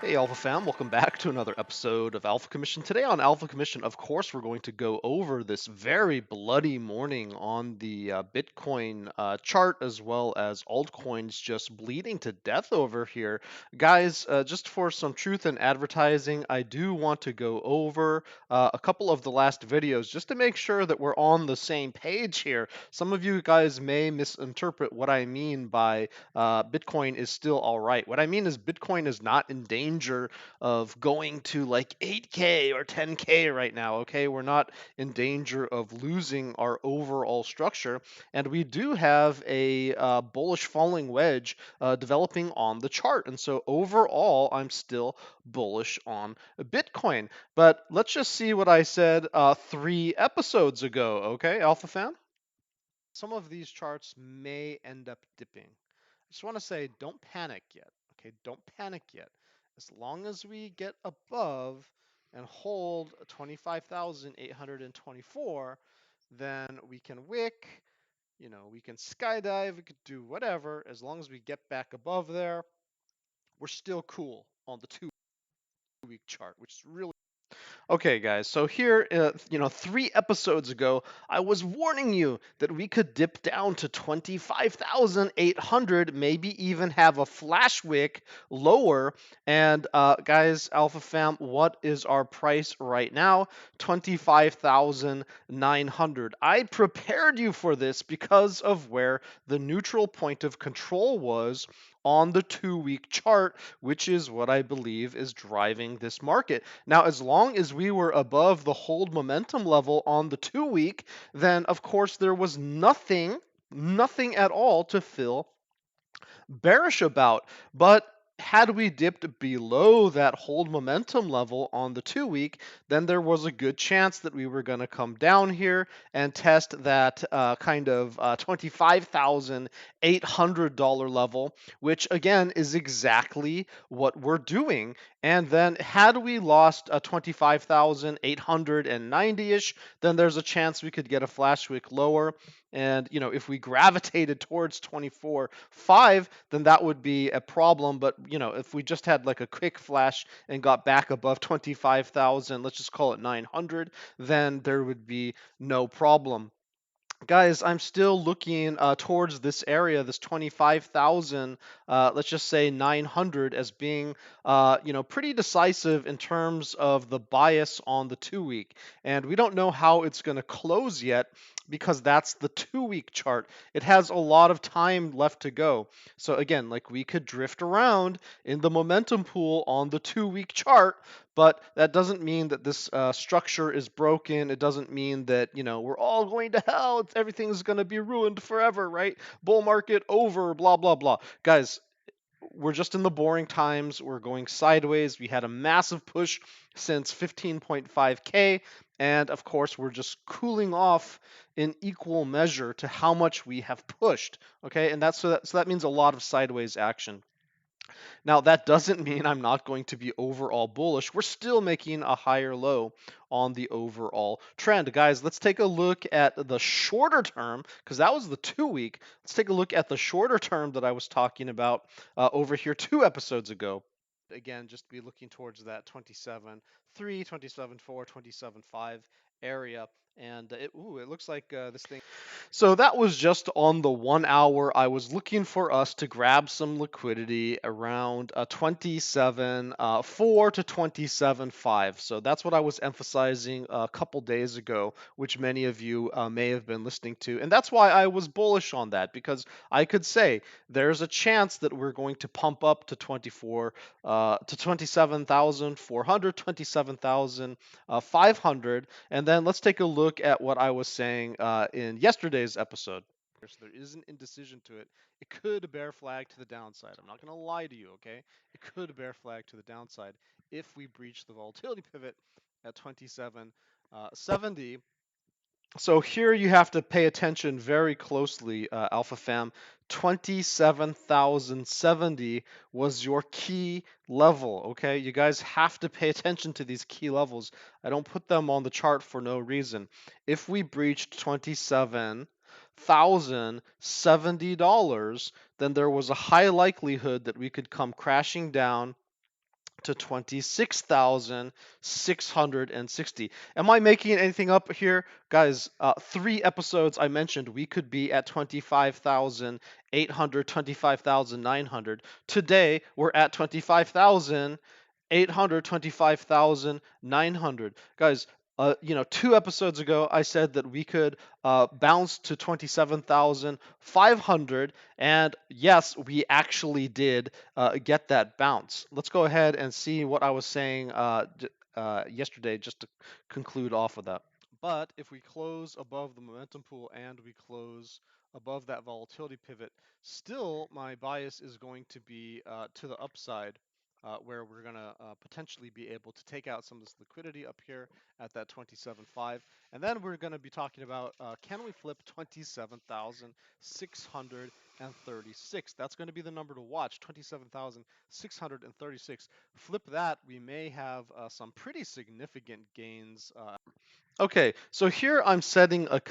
Hey Alpha fam, welcome back to another episode of Alpha Commission. Today on Alpha Commission, of course, we're going to go over this very bloody morning on the Bitcoin chart, as well as altcoins just bleeding to death over here. Guys, just for some truth in advertising, I do want to go over a couple of the last videos just to make sure that we're on the same page here. Some of you guys may misinterpret what I mean by Bitcoin is still all right. What I mean is Bitcoin is not in danger of going to like 8K or 10K right now, okay? We're not in danger of losing our overall structure. And we do have a bullish falling wedge developing on the chart. And so overall, I'm still bullish on Bitcoin. But let's just see what I said 3 episodes ago, okay, Alpha fan? Some of these charts may end up dipping. I just want to say, don't panic yet. Okay, don't panic yet. As long as we get above and hold 25,824, then we can wick, we can skydive, we could do whatever. As long as we get back above there, we're still cool on the 2-week chart, which is really okay, guys, so here, 3 episodes ago, I was warning you that we could dip down to 25,800, maybe even have a flash wick lower. And guys, Alpha Fam, what is our price right now? 25,900. I prepared you for this because of where the neutral point of control was on the 2-week chart, which is what I believe is driving this market. Now, as long as we were above the hold momentum level on the 2-week, then of course there was nothing at all to feel bearish about. But had we dipped below that hold momentum level on the 2-week, then there was a good chance that we were going to come down here and test that kind of $25,800 level, which again is exactly what we're doing. And then had we lost a 25,890-ish, then there's a chance we could get a flash wick lower. And if we gravitated towards 24.5, then that would be a problem. But if we just had like a quick flash and got back above 25,000, let's just call it 900, then there would be no problem. Guys, I'm still looking towards this area, this 25,000, let's just say 900, as being, pretty decisive in terms of the bias on the 2-week. And we don't know how it's going to close yet because that's the 2-week chart. It has a lot of time left to go. So again, like we could drift around in the momentum pool on the 2-week chart, but that doesn't mean that this structure is broken. It doesn't mean that, we're all going to hell. Everything's going to be ruined forever, right? Bull market over, blah, blah, blah. Guys, we're just in the boring times. We're going sideways. We had a massive push since 15.5K. And of course, we're just cooling off in equal measure to how much we have pushed. Okay. And so that means a lot of sideways action. Now, that doesn't mean I'm not going to be overall bullish. We're still making a higher low on the overall trend. Guys, let's take a look at the shorter term, because that was the 2-week. Let's take a look at the shorter term that I was talking about over here 2 episodes ago. Again, just be looking towards that 27.3, 27.4, 27.5 area. And it looks like this thing. So that was just on the 1 hour. I was looking for us to grab some liquidity around 27.4 to 27.5. So that's what I was emphasizing a couple days ago, which many of you may have been listening to. And that's why I was bullish on that, because I could say there's a chance that we're going to pump up to 27,400, 27,500. And then let's take a look at what I was saying in yesterday's episode. So there is an indecision to it. It could bear flag to the downside. I'm not going to lie to you, okay? It could bear flag to the downside if we breach the volatility pivot at 27.70. So here you have to pay attention very closely, Alpha Fam. 27,070 was your key level, okay? You guys have to pay attention to these key levels. I don't put them on the chart for no reason. If we breached $27,070, then there was a high likelihood that we could come crashing down to 26,660. Am I making anything up here? Guys, 3 episodes I mentioned we could be at 25,800, 25,900. Today, we're at 25,800, 25,900. Guys, 2 episodes ago, I said that we could bounce to 27,500, and yes, we actually did get that bounce. Let's go ahead and see what I was saying yesterday, just to conclude off of that. But if we close above the momentum pool and we close above that volatility pivot, still my bias is going to be to the upside, where we're going to potentially be able to take out some of this liquidity up here at that 27.5. And then we're going to be talking about can we flip 27,636? That's going to be the number to watch, 27,636. Flip that, we may have some pretty significant gains. Okay, so here I'm setting a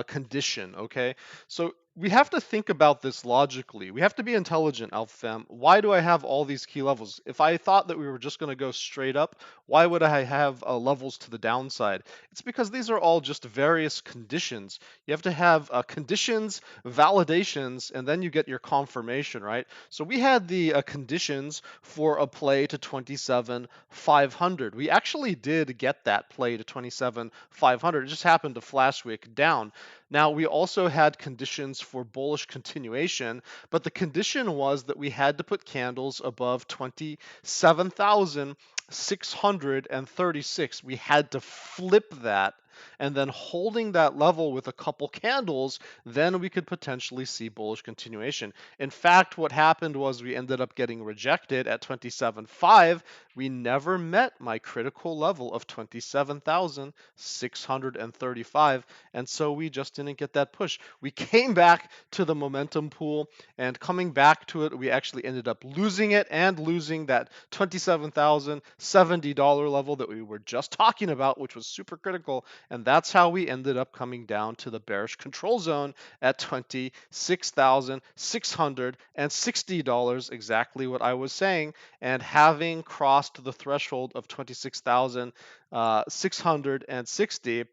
condition, okay? So we have to think about this logically. We have to be intelligent, AlphaFam. Why do I have all these key levels? If I thought that we were just going to go straight up, why would I have levels to the downside? It's because these are all just various conditions. You have to have conditions, validations, and then you get your confirmation, right? So we had the conditions for a play to 27,500. We actually did get that play to 27,500. It just happened to flash wick down. Now, we also had conditions for bullish continuation, but the condition was that we had to put candles above 27,636. We had to flip that, and then holding that level with a couple candles, then we could potentially see bullish continuation. In fact, what happened was we ended up getting rejected at 27.5. We never met my critical level of 27,635, and so we just didn't get that push. We came back to the momentum pool, and coming back to it, we actually ended up losing it and losing that $27,070 level that we were just talking about, which was super critical, and that's how we ended up coming down to the bearish control zone at $26,660, exactly what I was saying, and having crossed the threshold of 26,660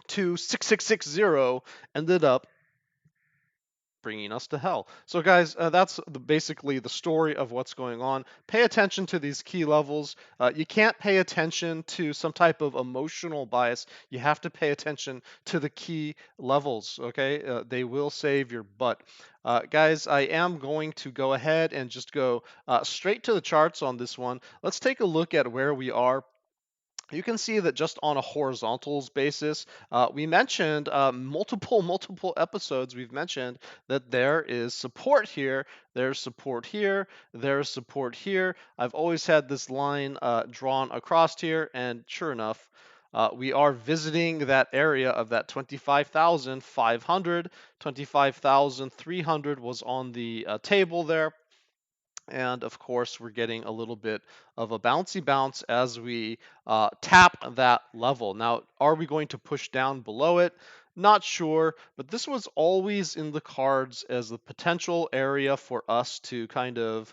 to 6660 ended up bringing us to hell. So guys, that's basically the story of what's going on. Pay attention to these key levels. You can't pay attention to some type of emotional bias. You have to pay attention to the key levels, okay? They will save your butt. Guys, I am going to go ahead and just go straight to the charts on this one. Let's take a look at where we are. You can see that just on a horizontals basis, we mentioned multiple episodes. We've mentioned that there is support here, there's support here, there's support here. I've always had this line drawn across here, and sure enough, we are visiting that area of that 25,500, 25,300 was on the table there. And of course, we're getting a little bit of a bouncy bounce as we tap that level. Now, are we going to push down below it? Not sure, but this was always in the cards as the potential area for us to kind of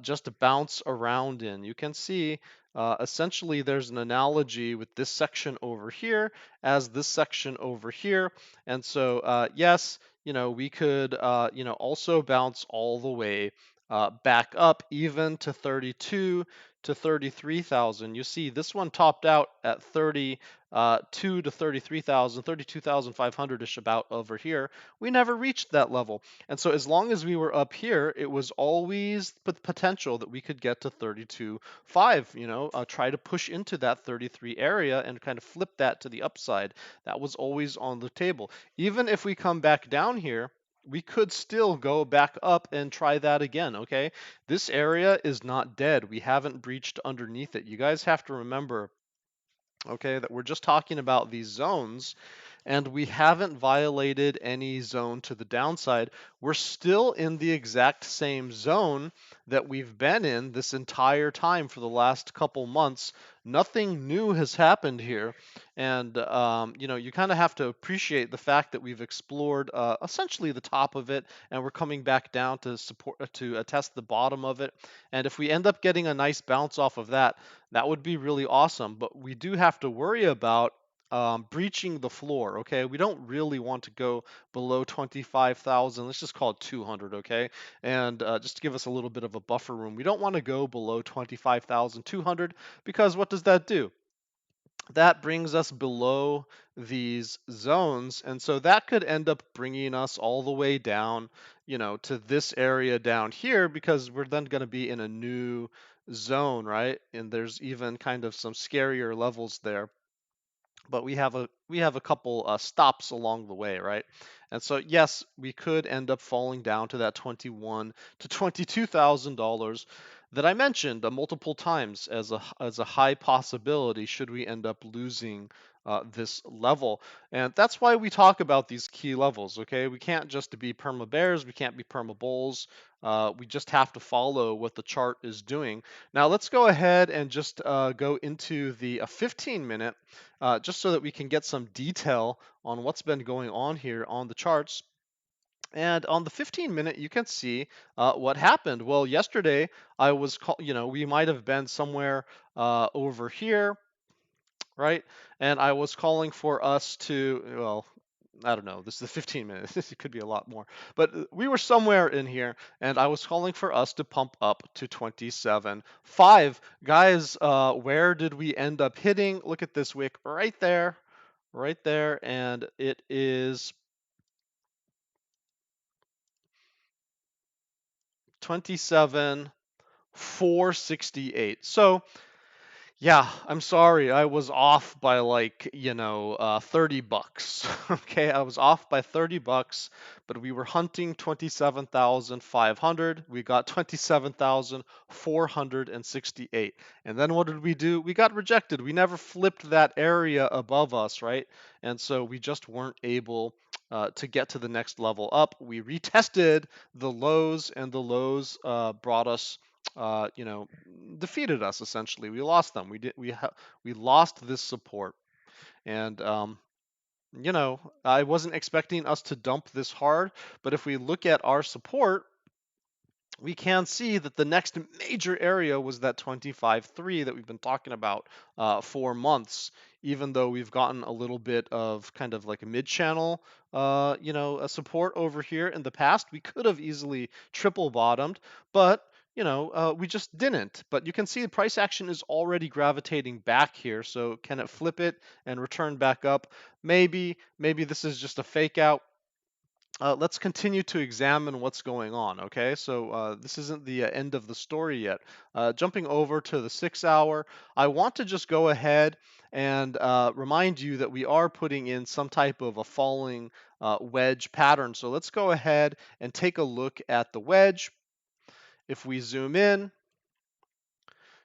just bounce around in. You can see essentially there's an analogy with this section over here as this section over here. And so, yes, we could, also bounce all the way back up even to 32 to 33,000. You see this one topped out at 32 to 33,000, 32,500-ish about over here. We never reached that level. And so as long as we were up here, it was always the potential that we could get to 32.5, try to push into that 33 area and kind of flip that to the upside. That was always on the table. Even if we come back down here, we could still go back up and try that again, okay? This area is not dead. We haven't breached underneath it. You guys have to remember, okay, that we're just talking about these zones. and we haven't violated any zone to the downside. We're still in the exact same zone that we've been in this entire time for the last couple months. Nothing new has happened here, and you kind of have to appreciate the fact that we've explored essentially the top of it, and we're coming back down to support to test the bottom of it. And if we end up getting a nice bounce off of that, that would be really awesome. But we do have to worry about breaching the floor. Okay, we don't really want to go below 25,000. Let's just call it 200. Okay, and just to give us a little bit of a buffer room, we don't want to go below 25,200 because what does that do? That brings us below these zones, and so that could end up bringing us all the way down, to this area down here, because we're then going to be in a new zone, right? And there's even kind of some scarier levels there, but we have a couple stops along the way, right? And so yes, we could end up falling down to that 21 to $22,000 that I mentioned multiple times as a high possibility should we end up losing this level. And that's why we talk about these key levels. Okay, we can't just be perma bears, we can't be perma bulls. We just have to follow what the chart is doing. Now let's go ahead and just go into the 15-minute, just so that we can get some detail on what's been going on here on the charts. And on the 15-minute, you can see what happened. Well, yesterday we might have been somewhere over here, right? And I was calling for us to, well, I don't know. This is the 15 minutes. It could be a lot more. But we were somewhere in here, and I was calling for us to pump up to 27.5. Guys, where did we end up hitting? Look at this wick right there, and it is 27,468. So yeah, I'm sorry. I was off by like, $30. Okay, I was off by $30, but we were hunting 27,500. We got 27,468. And then what did we do? We got rejected. We never flipped that area above us, right? And so we just weren't able to get to the next level up. We retested the lows, and the lows brought us defeated us essentially. We lost them. We lost this support, and I wasn't expecting us to dump this hard. But if we look at our support, we can see that the next major area was that 25.3 that we've been talking about for months. Even though we've gotten a little bit of kind of like a mid-channel, a support over here in the past, we could have easily triple bottomed, but we just didn't. But you can see the price action is already gravitating back here. So can it flip it and return back up? Maybe this is just a fake out. Let's continue to examine what's going on. Okay, so this isn't the end of the story yet. Jumping over to the 6 hour, I want to just go ahead and remind you that we are putting in some type of a falling wedge pattern. So let's go ahead and take a look at the wedge. If we zoom in,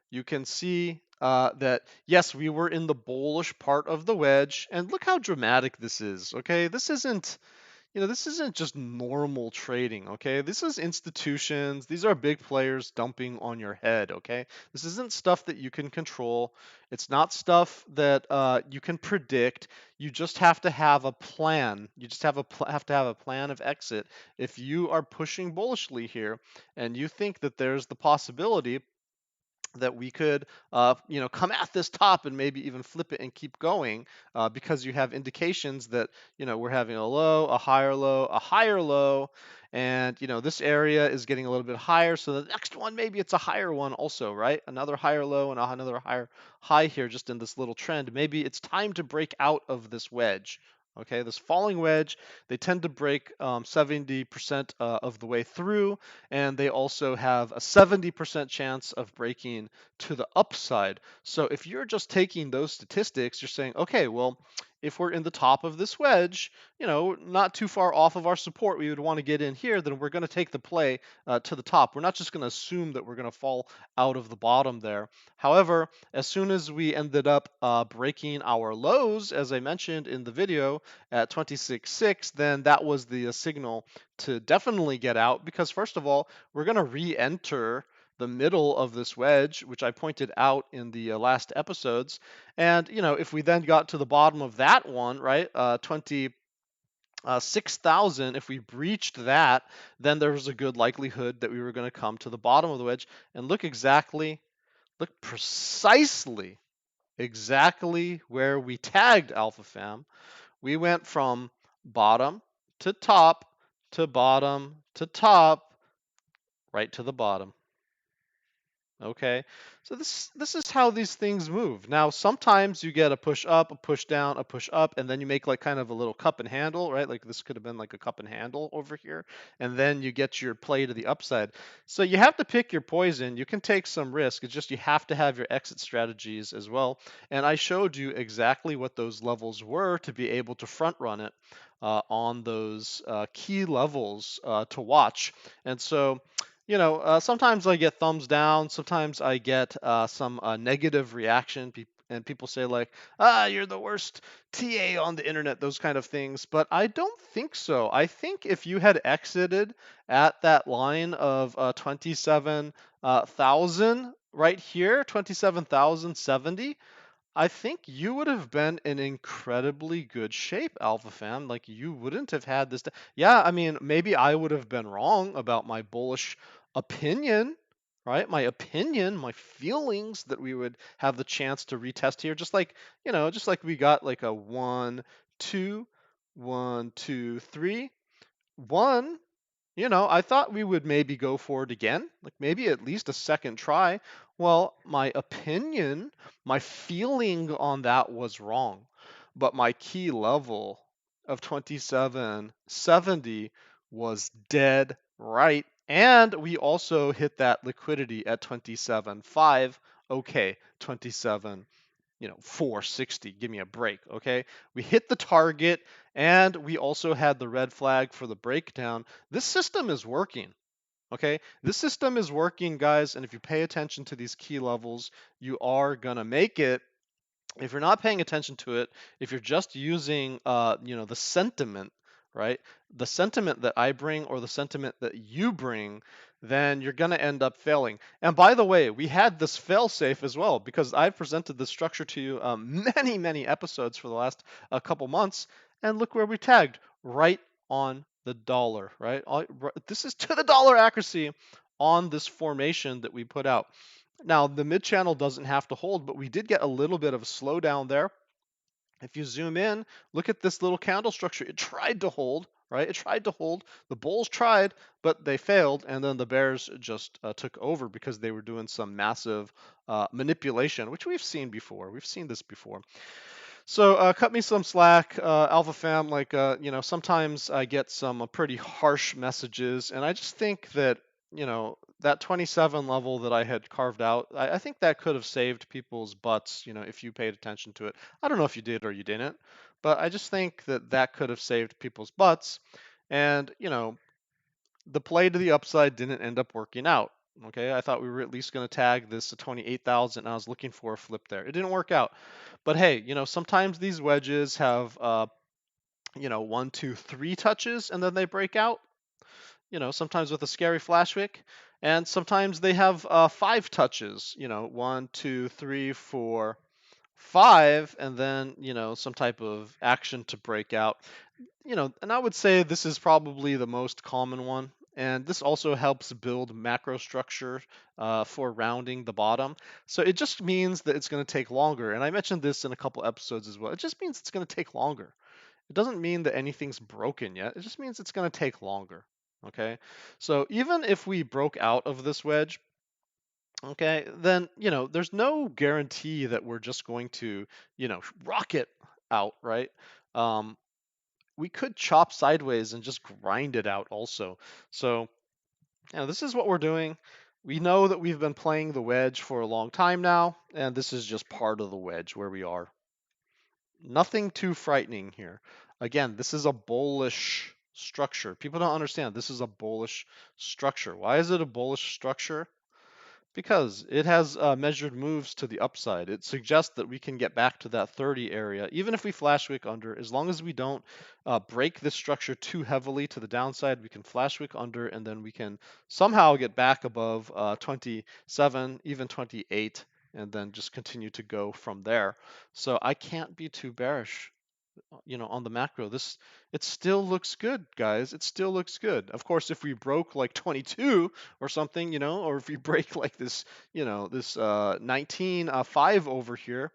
you can see that yes, we were in the bullish part of the wedge, and look how dramatic this is. Okay, this isn't just normal trading, okay? This is institutions. These are big players dumping on your head, okay? This isn't stuff that you can control. It's not stuff that you can predict. You just have to have a plan. You just have to have a plan of exit. If you are pushing bullishly here and you think that there's the possibility that we could, come at this top and maybe even flip it and keep going, because you have indications that, we're having a low, a higher low, a higher low, and, this area is getting a little bit higher. So the next one, maybe it's a higher one also, right? Another higher low and another higher high here just in this little trend. Maybe it's time to break out of this wedge. Okay, this falling wedge, they tend to break 70% of the way through, and they also have a 70% chance of breaking to the upside. So if you're just taking those statistics, you're saying, okay, well, if we're in the top of this wedge, not too far off of our support, we would want to get in here, then we're going to take the play to the top. We're not just going to assume that we're going to fall out of the bottom there. However, as soon as we ended up breaking our lows, as I mentioned in the video at 26.6, then that was the signal to definitely get out, because first of all, we're going to re-enter the middle of this wedge, which I pointed out in the last episodes. And, if we then got to the bottom of that one, right, 6,000, if we breached that, then there was a good likelihood that we were going to come to the bottom of the wedge. And look precisely exactly where we tagged Alpha Fam. We went from bottom to top to bottom to top, right to the bottom. Okay, so this is how these things move. Now, sometimes you get a push up, a push down, a push up, and then you make like kind of a little cup and handle, right? Like this could have been like a cup and handle over here, and then you get your play to the upside. So you have to pick your poison. You can take some risk. It's just you have to have your exit strategies as well. And I showed you exactly what those levels were to be able to front run it on those key levels to watch. And so sometimes I get thumbs down, sometimes I get some negative reaction, and people say like, you're the worst TA on the internet, those kind of things. But I don't think so. I think if you had exited at that line of 27,000 right here, 27,070, I think you would have been in incredibly good shape, Alpha Fam. Like you wouldn't have had this. Yeah, I mean, maybe I would have been wrong about my bullish opinion, right? My opinion, my feelings that we would have the chance to retest here, just like we got like a 1, 2, 1, 2, 3, 1. I thought we would maybe go for it again, like maybe at least a second try. Well, my opinion, my feeling on that was wrong, but my key level of 2770 was dead right. And we also hit that liquidity at 27.5. Okay, 27 460. Give me a break, okay? We hit the target, and we also had the red flag for the breakdown. This system is working, okay? This system is working, guys, and if you pay attention to these key levels, you are gonna make it. If you're not paying attention to it, if you're just using, the sentiment, right? The sentiment that I bring or the sentiment that you bring, then you're going to end up failing. And by the way, we had this fail safe as well because I've presented this structure to you many, many episodes for the last couple months. And look where we tagged, right on the dollar, right? This is to the dollar accuracy on this formation that we put out. Now, the mid channel doesn't have to hold, but we did get a little bit of a slowdown there. If you zoom in, look at this little candle structure. It tried to hold, right? It tried to hold. The bulls tried, but they failed, and then the bears just took over because they were doing some massive manipulation, which we've seen before. We've seen this before. So cut me some slack, Alpha Fam. Like, sometimes I get some pretty harsh messages, and I just think that, that 27 level that I had carved out, I think that could have saved people's butts, if you paid attention to it. I don't know if you did or you didn't, but I just think that that could have saved people's butts. And, the play to the upside didn't end up working out. Okay, I thought we were at least going to tag this to 28,000. I was looking for a flip there. It didn't work out. But hey, sometimes these wedges have, 1, 2, 3 touches and then they break out. Sometimes with a scary flash wick. And sometimes they have 5 touches, 1, 2, 3, 4, 5, and then, some type of action to break out. And I would say this is probably the most common one. And this also helps build macro structure for rounding the bottom. So it just means that it's going to take longer. And I mentioned this in a couple episodes as well. It just means it's going to take longer. It doesn't mean that anything's broken yet. It just means it's going to take longer. Okay. So even if we broke out of this wedge, okay, then, there's no guarantee that we're just going to, rocket out, right? We could chop sideways and just grind it out also. So, this is what we're doing. We know that we've been playing the wedge for a long time now, and this is just part of the wedge where we are. Nothing too frightening here. Again, this is a bullish structure. People don't understand this is a bullish structure. Why is it a bullish structure? Because it has measured moves to the upside. It suggests that we can get back to that 30 area, even if we flash wick under, as long as we don't break this structure too heavily to the downside, we can flash wick under, and then we can somehow get back above 27, even 28, and then just continue to go from there. So I can't be too bearish, on the macro. It still looks good, guys. It still looks good. Of course, if we broke like 22 or something, or if we break like this, this 19.5 over here,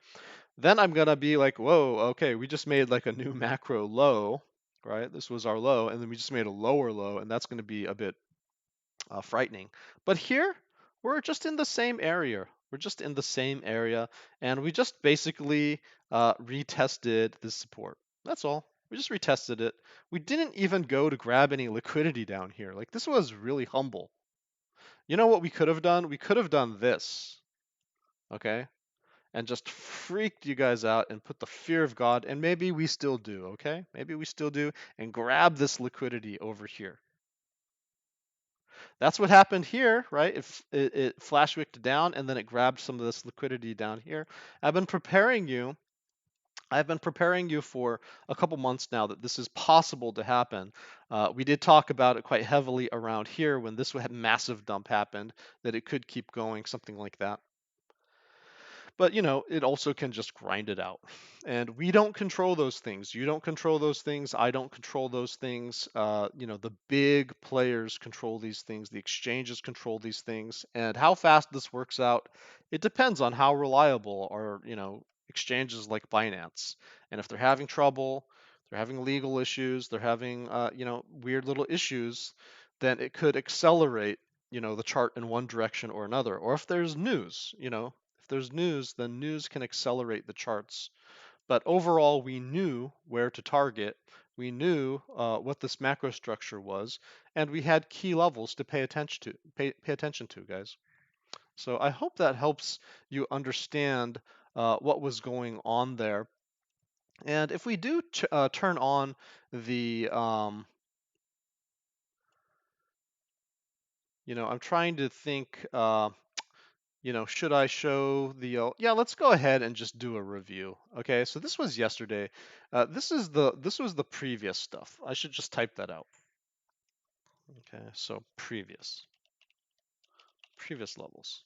then I'm gonna be like, whoa, okay, we just made like a new macro low, right? This was our low, and then we just made a lower low, and that's gonna be a bit frightening. But here, we're just in the same area. We're just in the same area, and we just basically retested the support. That's all. We just retested it. We didn't even go to grab any liquidity down here. Like, this was really humble. You know what we could have done? We could have done this, okay? And just freaked you guys out and put the fear of God, and maybe we still do, okay? Maybe we still do, and grab this liquidity over here. That's what happened here, right? It flash wicked down and then it grabbed some of this liquidity down here. I've been preparing you. I've been preparing you for a couple months now that this is possible to happen. We did talk about it quite heavily around here when this massive dump happened, that it could keep going, something like that. But it also can just grind it out. And we don't control those things. You don't control those things. I don't control those things. The big players control these things. The exchanges control these things. And how fast this works out, it depends on how reliable are, exchanges like Binance. And if they're having trouble, they're having legal issues, they're having, weird little issues, then it could accelerate, the chart in one direction or another. Or if there's news, if there's news, then news can accelerate the charts. But overall, we knew where to target. We knew what this macro structure was, and we had key levels to pay attention to. Pay attention to, guys. So I hope that helps you understand what was going on there. And if we do turn on the, I'm trying to think. Should I show the, yeah, let's go ahead and just do a review. Okay, so this was yesterday. This was the previous stuff. I should just type that out. Okay, so previous levels.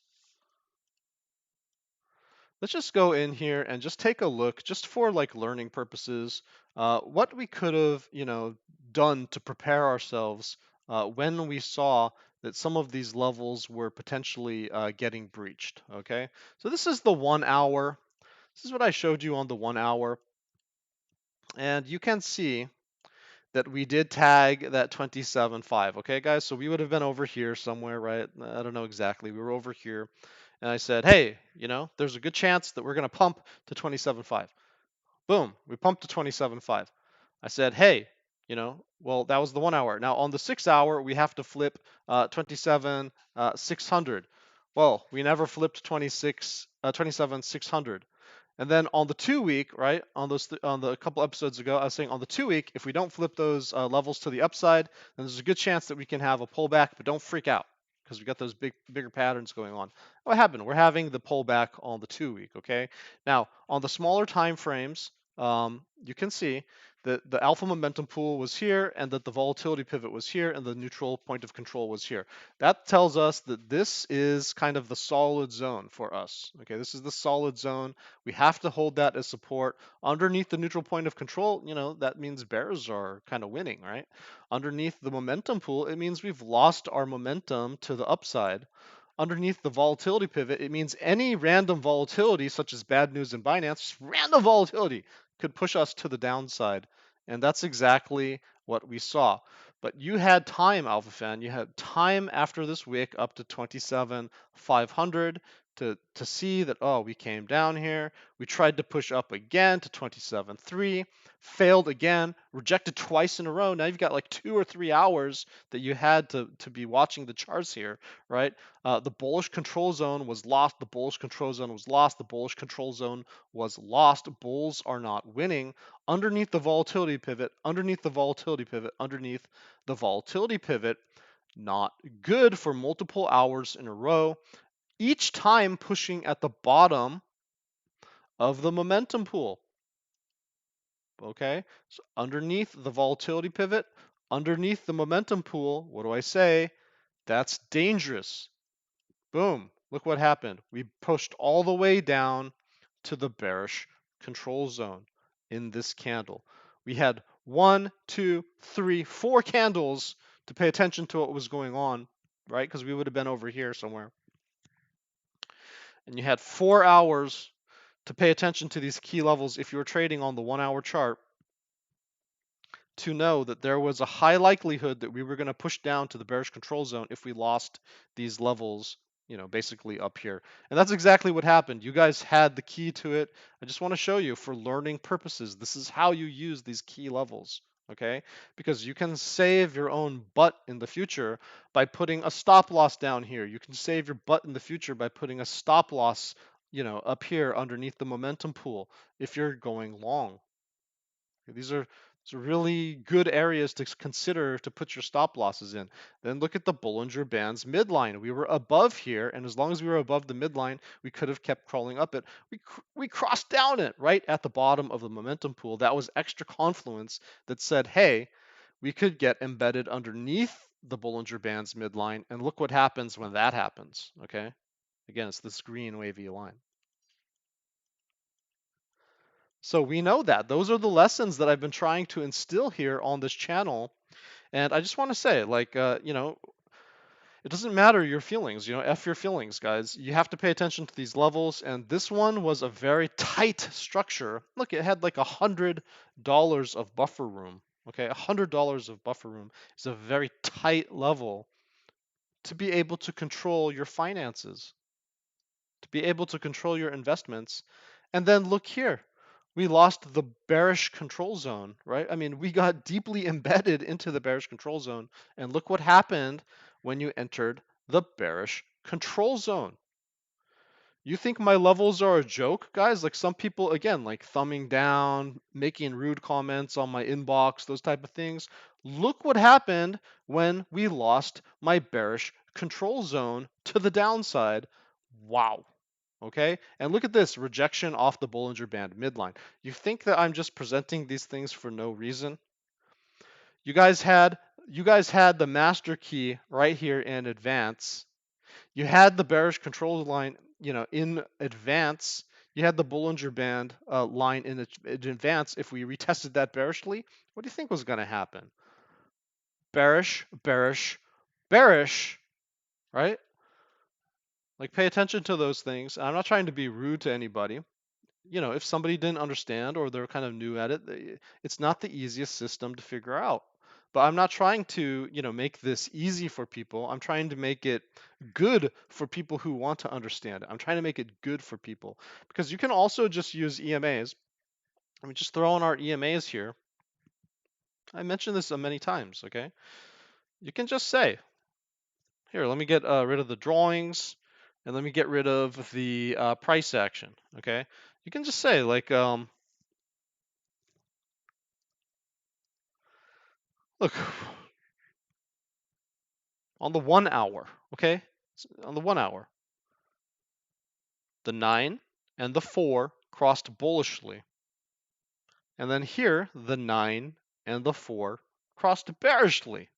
Let's just go in here and just take a look, just for like learning purposes, what we could have, done to prepare ourselves when we saw that some of these levels were potentially getting breached. Okay, so this is the 1 hour. This is what I showed you on the 1 hour, and you can see that we did tag that 27.5. Okay, guys, so we would have been over here somewhere, right? I don't know exactly. We were over here. And I said, hey, there's a good chance that we're going to pump to 27.5. Boom, we pumped to 27.5. I said, hey, well, that was the 1 hour. Now on the 6 hour, we have to flip 27,600. Well, we never flipped 27,600. And then on the 2 week, right, on the couple episodes ago, I was saying on the 2 week, if we don't flip those levels to the upside, then there's a good chance that we can have a pullback, but don't freak out because we got those bigger patterns going on. What happened? We're having the pullback on the 2 week, okay? Now, on the smaller time frames, you can see that the alpha momentum pool was here and that the volatility pivot was here and the neutral point of control was here. That tells us that this is kind of the solid zone for us. Okay, this is the solid zone. We have to hold that as support. Underneath the neutral point of control, that means bears are kind of winning, right? Underneath the momentum pool, it means we've lost our momentum to the upside. Underneath the volatility pivot, it means any random volatility, such as bad news in Binance, random volatility could push us to the downside. And that's exactly what we saw. But you had time, Alpha Fan. You had time after this wick up to 27,500 to see that, oh, we came down here, we tried to push up again to 27.3, failed again, rejected twice in a row. Now you've got like 2 or 3 hours that you had to be watching the charts here, right? The bullish control zone was lost, the bullish control zone was lost, the bullish control zone was lost. Bulls are not winning. Underneath the volatility pivot, underneath the volatility pivot, underneath the volatility pivot, not good for multiple hours in a row, each time pushing at the bottom of the momentum pool. Okay, so underneath the volatility pivot, underneath the momentum pool, what do I say? That's dangerous. Boom, look what happened. We pushed all the way down to the bearish control zone in this candle. We had 1, 2, 3, 4 candles to pay attention to what was going on, right? Because we would have been over here somewhere. And you had 4 hours to pay attention to these key levels if you were trading on the 1-hour chart to know that there was a high likelihood that we were going to push down to the bearish control zone if we lost these levels, basically up here. And that's exactly what happened. You guys had the key to it. I just want to show you for learning purposes. This is how you use these key levels, okay? Because you can save your own butt in the future by putting a stop loss down here. You can save your butt in the future by putting a stop loss, up here underneath the momentum pool if you're going long. These are really good areas to consider to put your stop losses in. Then look at the Bollinger Band's midline. We were above here, and as long as we were above the midline, we could have kept crawling up it. We crossed down it right at the bottom of the momentum pool. That was extra confluence that said, hey, we could get embedded underneath the Bollinger Band's midline, and look what happens when that happens, okay? Again, it's this green wavy line. So we know that. Those are the lessons that I've been trying to instill here on this channel. And I just want to say, it doesn't matter your feelings, F your feelings, guys. You have to pay attention to these levels. And this one was a very tight structure. Look, it had like $100 of buffer room. Okay, $100 of buffer room is a very tight level to be able to control your finances, to be able to control your investments. And then look here. We lost the bearish control zone, right? I mean, we got deeply embedded into the bearish control zone. And look what happened when you entered the bearish control zone. You think my levels are a joke, guys? Like some people, again, like thumbing down, making rude comments on my inbox, those type of things. Look what happened when we lost my bearish control zone to the downside. Wow. Okay, and look at this rejection off the Bollinger Band midline. You think that I'm just presenting these things for no reason? You guys had the master key right here in advance. You had the bearish control line, in advance. You had the Bollinger Band line in advance. If we retested that bearishly, what do you think was going to happen? Bearish, bearish, bearish, right? Like pay attention to those things. I'm not trying to be rude to anybody. If somebody didn't understand or they're kind of new at it, it's not the easiest system to figure out. But I'm not trying to, make this easy for people. I'm trying to make it good for people who want to understand it. I'm trying to make it good for people because you can also just use EMAs. I mean, just throw in our EMAs here. I mentioned this many times, okay? You can just say, here, let me get rid of the drawings and let me get rid of the price action, okay? You can just say like, look, on the 1 hour, okay? On the 1 hour, the 9 and the 4 crossed bullishly. And then here, the 9 and the 4 crossed bearishly.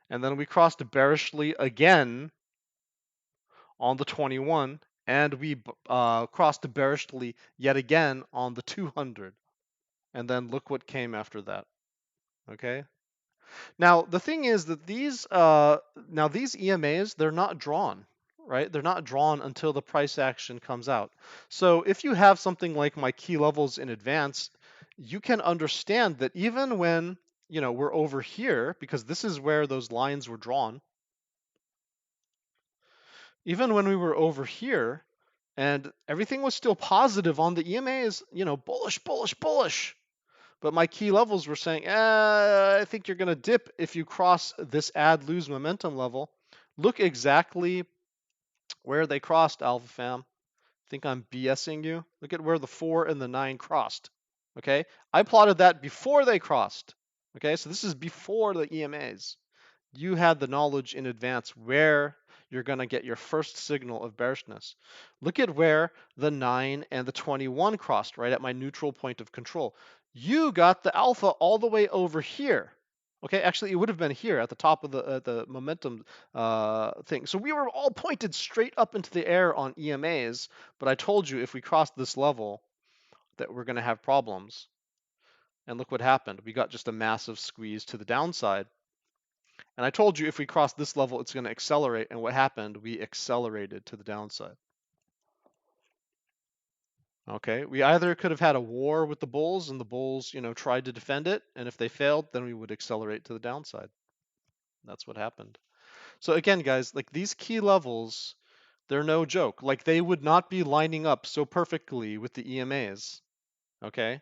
And then we crossed bearishly again on the 21, and we crossed bearishly yet again on the 200. And then look what came after that, okay? Now, the thing is that these EMAs, they're not drawn, right? They're not drawn until the price action comes out. So if you have something like my key levels in advance, you can understand that even when, we're over here, because this is where those lines were drawn, Even when we were over here and everything was still positive on the EMAs, bullish, bullish, bullish. But my key levels were saying, I think you're going to dip if you cross this add lose momentum level. Look exactly where they crossed, Alpha Fam. Think I'm BSing you? Look at where the 4 and the 9 crossed. Okay, I plotted that before they crossed. Okay, so this is before the EMAs. You had the knowledge in advance where you're going to get your first signal of bearishness. Look at where the 9 and the 21 crossed, right at my neutral point of control. You got the alpha all the way over here. Okay, actually, it would have been here at the top of the momentum thing. So we were all pointed straight up into the air on EMAs, but I told you if we crossed this level that we're going to have problems. And look what happened. We got just a massive squeeze to the downside. And I told you if we cross this level, it's going to accelerate. And what happened? We accelerated to the downside. Okay, we either could have had a war with the bulls and the bulls, tried to defend it. And if they failed, then we would accelerate to the downside. That's what happened. So again, guys, like these key levels, they're no joke. Like they would not be lining up so perfectly with the EMAs. Okay,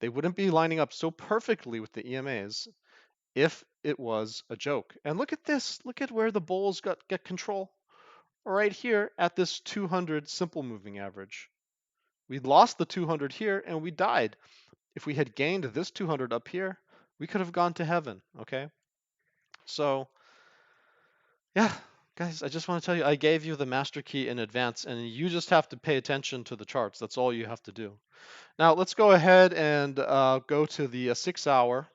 they wouldn't be lining up so perfectly with the EMAs if it was a joke. And look at this. Look at where the bulls get control. Right here at this 200 simple moving average. We lost the 200 here and we died. If we had gained this 200 up here, we could have gone to heaven, okay? So, yeah, guys, I just want to tell you, I gave you the master key in advance and you just have to pay attention to the charts. That's all you have to do. Now, let's go ahead and go to the 6 hour.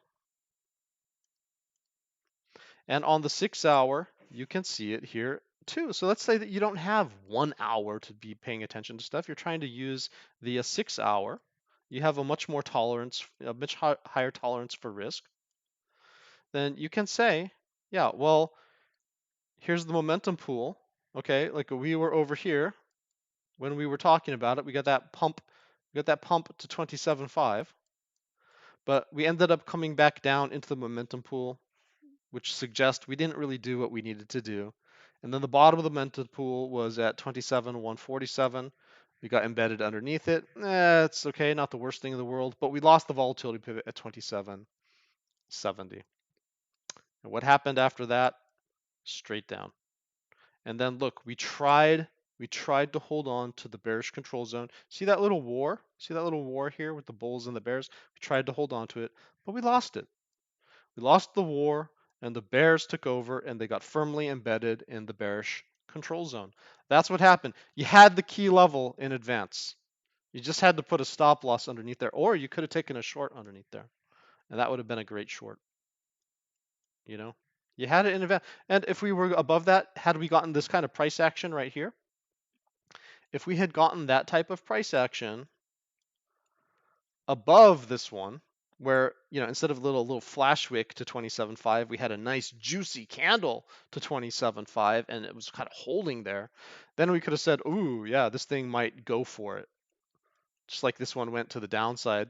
And on the 6 hour, you can see it here too. So let's say that you don't have 1 hour to be paying attention to stuff. You're trying to use the 6 hour. You have a much more tolerance, a much higher tolerance for risk. Then you can say, yeah, well, here's the momentum pool. Okay, like we were over here when we were talking about it. We got that pump to 27.5, but we ended up coming back down into the momentum pool, which suggests we didn't really do what we needed to do. And then the bottom of the momentum pool was at 27,147. We got embedded underneath it. It's okay, not the worst thing in the world, but we lost the volatility pivot at 27.70. And what happened after that? Straight down. And then look, we tried to hold on to the bearish control zone. See that little war? See that little war here with the bulls and the bears? We tried to hold on to it, but we lost it. We lost the war, and the bears took over, and they got firmly embedded in the bearish control zone. That's what happened. You had the key level in advance. You just had to put a stop loss underneath there, or you could have taken a short underneath there, and that would have been a great short. You had it in advance. And if we were above that, had we gotten this kind of price action right here, if we had gotten that type of price action above this one, where instead of a little flash wick to 27.5, we had a nice juicy candle to 27.5, and it was kind of holding there, then we could have said, ooh, yeah, this thing might go for it. Just like this one went to the downside,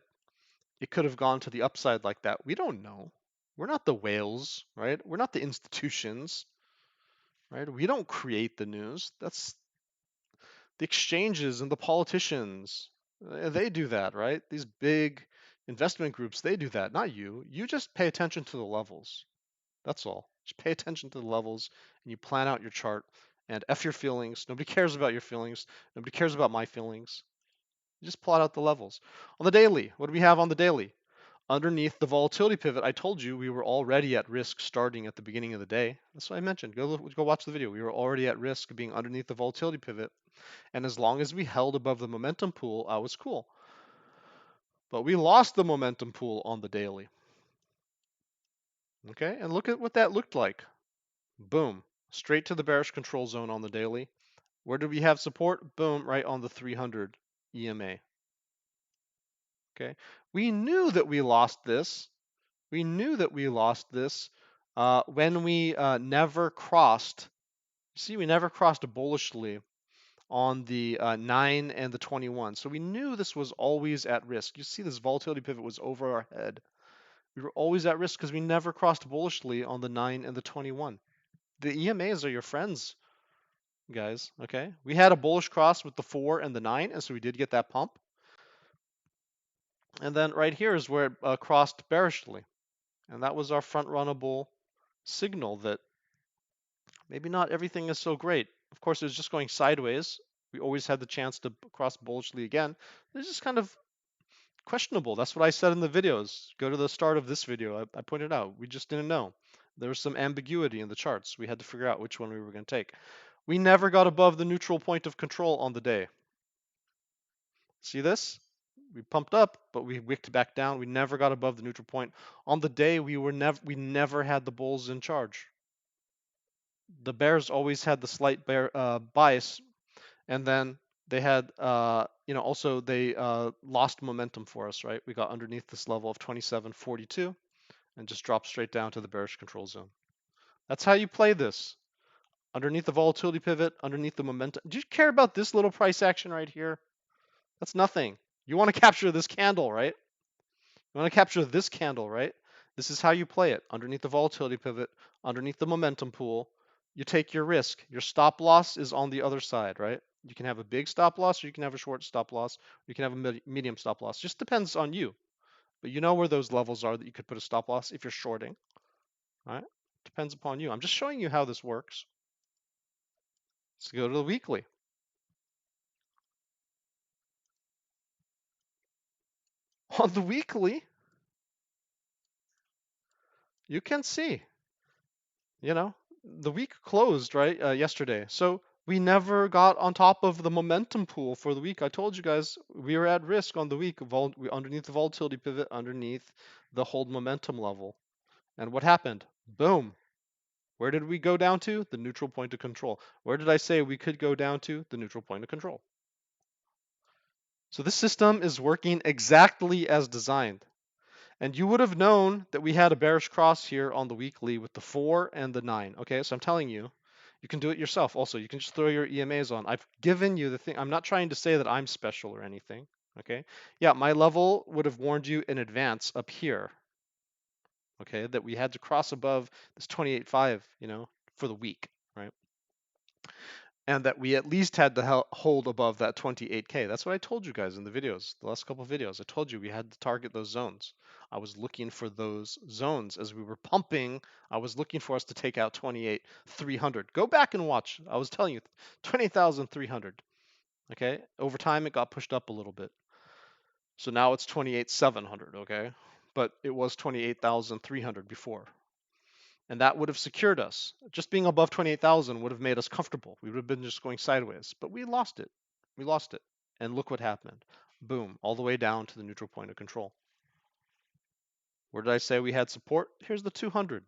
it could have gone to the upside like that. We don't know. We're not the whales, right? We're not the institutions, right? We don't create the news. That's the exchanges and the politicians. They do that, right? These big investment groups, they do that, not you. You just pay attention to the levels. That's all. Just pay attention to the levels and you plan out your chart and F your feelings. Nobody cares about your feelings. Nobody cares about my feelings. You just plot out the levels. On the daily, what do we have on the daily? Underneath the volatility pivot, I told you we were already at risk starting at the beginning of the day. That's what I mentioned. Go watch the video. We were already at risk being underneath the volatility pivot. And as long as we held above the momentum pool, I was cool. But we lost the momentum pool on the daily. Okay, and look at what that looked like. Boom, straight to the bearish control zone on the daily. Where did we have support? Boom, right on the 300 EMA. Okay, we knew that we lost this. We knew that we lost this when we never crossed. See, we never crossed bullishly on the 9 and the 21. So we knew this was always at risk. You see this volatility pivot was over our head. We were always at risk because we never crossed bullishly on the 9 and the 21. The EMAs are your friends. guys. Okay, we had a bullish cross with the 4 and the 9, and so we did get that pump. And then right here is where it crossed bearishly, and that was our front runnable signal that maybe not everything is so great. Of course, it was just going sideways. We always had the chance to cross bullishly again. It's just kind of questionable. That's what I said in the videos. Go to the start of this video. I pointed out we just didn't know. There was some ambiguity in the charts. We had to figure out which one we were going to take. We never got above the neutral point of control on the day. See this? We pumped up, but we wicked back down. We never got above the neutral point. On the day, we never had the bulls in charge. The bears always had the slight bear bias, and then they had also they lost momentum for us, right? We got underneath this level of 27.42 and just dropped straight down to the bearish control zone. That's how you play this. Underneath the volatility pivot, underneath the momentum. Do you care about this little price action right here? That's nothing. You want to capture this candle, right? You want to capture this candle, right? This is how you play it. Underneath the volatility pivot, underneath the momentum pool, you take your risk. Your stop loss is on the other side, right? You can have a big stop loss, or you can have a short stop loss, or you can have a medium stop loss. Just depends on you. But you know where those levels are that you could put a stop loss if you're shorting, right? Depends upon you. I'm just showing you how this works. Let's go to the weekly. On the weekly, you can see, the week closed, right, yesterday. So we never got on top of the momentum pool for the week. I told you guys we were at risk on the week, underneath the volatility pivot, underneath the hold momentum level. And what happened? Boom. Where did we go down to? The neutral point of control. Where did I say we could go down to? The neutral point of control. So this system is working exactly as designed. And you would have known that we had a bearish cross here on the weekly with the 4 and the 9. Okay, so I'm telling you, you can do it yourself also. You can just throw your EMAs on. I've given you the thing. I'm not trying to say that I'm special or anything. Okay, yeah, my level would have warned you in advance up here. Okay, that we had to cross above this 28.5, for the week, right? And that we at least had to hold above that 28K. That's what I told you guys in the videos, the last couple of videos. I told you we had to target those zones. I was looking for those zones as we were pumping. I was looking for us to take out 28,300. Go back and watch. I was telling you 20,300. Okay, over time it got pushed up a little bit. So now it's 28,700. Okay, but it was 28,300 before. And that would have secured us. Just being above 28,000 would have made us comfortable. We would have been just going sideways, but we lost it. We lost it. And look what happened. Boom, all the way down to the neutral point of control. Where did I say we had support? Here's the 200.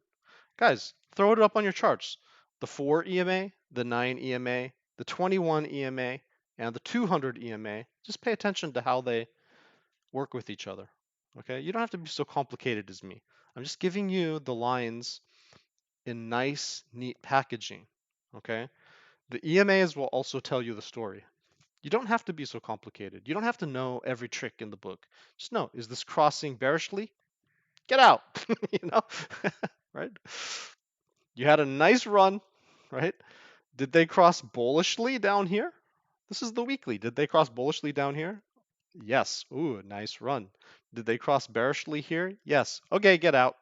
Guys, throw it up on your charts. The 4 EMA, the 9 EMA, the 21 EMA, and the 200 EMA. Just pay attention to how they work with each other. Okay? You don't have to be so complicated as me. I'm just giving you the lines in nice, neat packaging. Okay? The EMAs will also tell you the story. You don't have to be so complicated. You don't have to know every trick in the book. Just know, is this crossing bearishly? Get out, right? You had a nice run, right? Did they cross bullishly down here? This is the weekly. Did they cross bullishly down here? Yes. Ooh, nice run. Did they cross bearishly here? Yes. Okay, get out.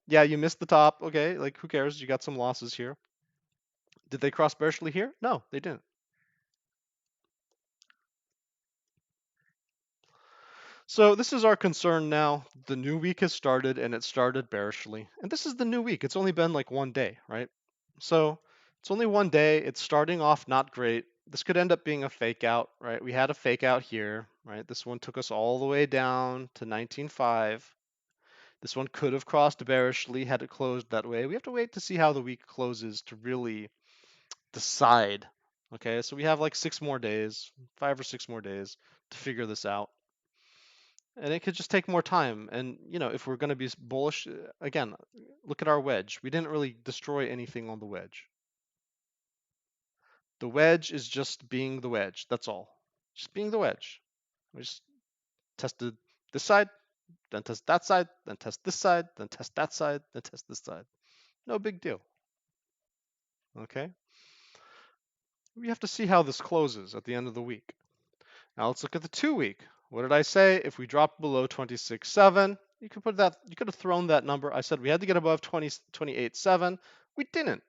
Yeah, you missed the top. Okay, like who cares? You got some losses here. Did they cross bearishly here? No, they didn't. So this is our concern now. The new week has started and it started bearishly. And this is the new week. It's only been like one day, right? So it's only one day. It's starting off not great. This could end up being a fake out, right? We had a fake out here, right? This one took us all the way down to 19.5. This one could have crossed bearishly had it closed that way. We have to wait to see how the week closes to really decide. Okay, so we have like 6 more days, 5 or 6 more days to figure this out. And it could just take more time. And, if we're going to be bullish, again, look at our wedge. We didn't really destroy anything on the wedge. The wedge is just being the wedge. That's all. Just being the wedge. We just tested this side, then test that side, then test this side, then test that side, then test this side. No big deal. Okay. We have to see how this closes at the end of the week. Now let's look at the 2-week. What did I say? If we drop below 26.7, you could put that. You could have thrown that number. I said we had to get above 28.7. We didn't.